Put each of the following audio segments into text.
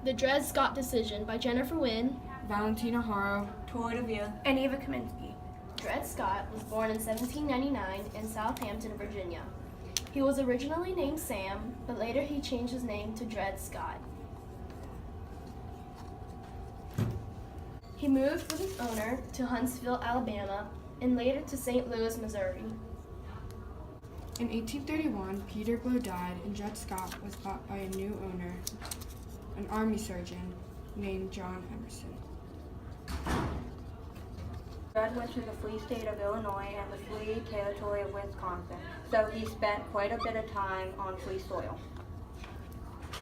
The Dred Scott Decision by Jennifer Wynne, Valentina Haro, Tori DeVille, and Eva Kaminsky. Dred Scott was born in 1799 in Southampton, Virginia. He was originally named Sam, but later he changed his name to Dred Scott. He moved with his owner to Huntsville, Alabama, and later to St. Louis, Missouri. In 1831, Peter Blow died and Dred Scott was bought by a new owner, an army surgeon named John Emerson. Dred went to the free state of Illinois and the free territory of Wisconsin, so he spent quite a bit of time on free soil.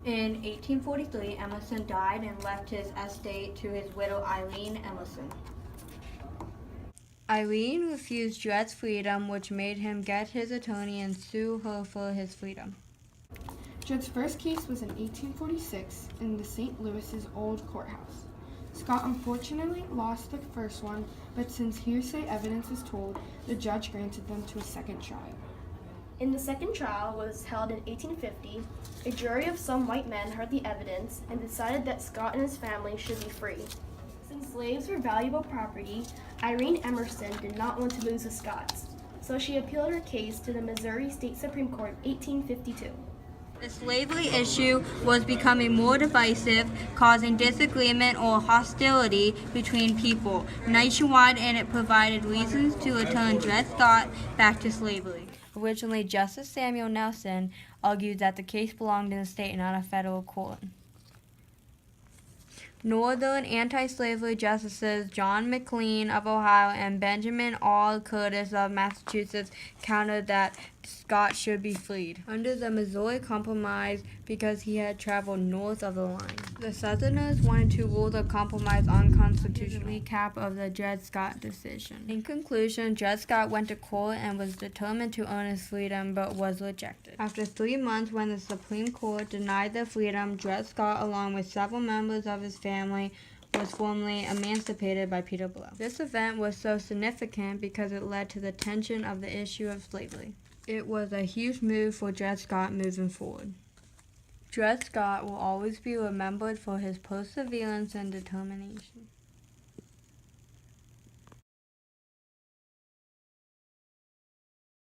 In 1843, Emerson died and left his estate to his widow Eileen Emerson. Eileen refused Dred's freedom, which made him get his attorney and sue her for his freedom. Dred's first case was in 1846 in the St. Louis's Old Courthouse. Scott unfortunately lost the first one, but since hearsay evidence is told, the judge granted them to a second trial. In the second trial, which was held in 1850, a jury of some white men heard the evidence and decided that Scott and his family should be free. Since slaves were valuable property, Irene Emerson did not want to lose the Scotts, so she appealed her case to the Missouri State Supreme Court in 1852. The slavery issue was becoming more divisive, causing disagreement or hostility between people nationwide, and it provided reasons to return Dred Scott back to slavery. Originally, Justice Samuel Nelson argued that the case belonged in the state and not a federal court. Northern anti-slavery justices John McLean of Ohio and Benjamin R. Curtis of Massachusetts countered that Scott should be freed under the Missouri Compromise because he had traveled north of the line. The Southerners wanted to rule the compromise unconstitutional. Recap of the Dred Scott decision. In conclusion, Dred Scott went to court and was determined to earn his freedom, but was rejected. After 3 months, when the Supreme Court denied their freedom, Dred Scott, along with several members of his family, was formally emancipated by Peter Blow. This event was so significant because it led to the tension of the issue of slavery. It was a huge move for Dred Scott moving forward. Dred Scott will always be remembered for his perseverance and determination.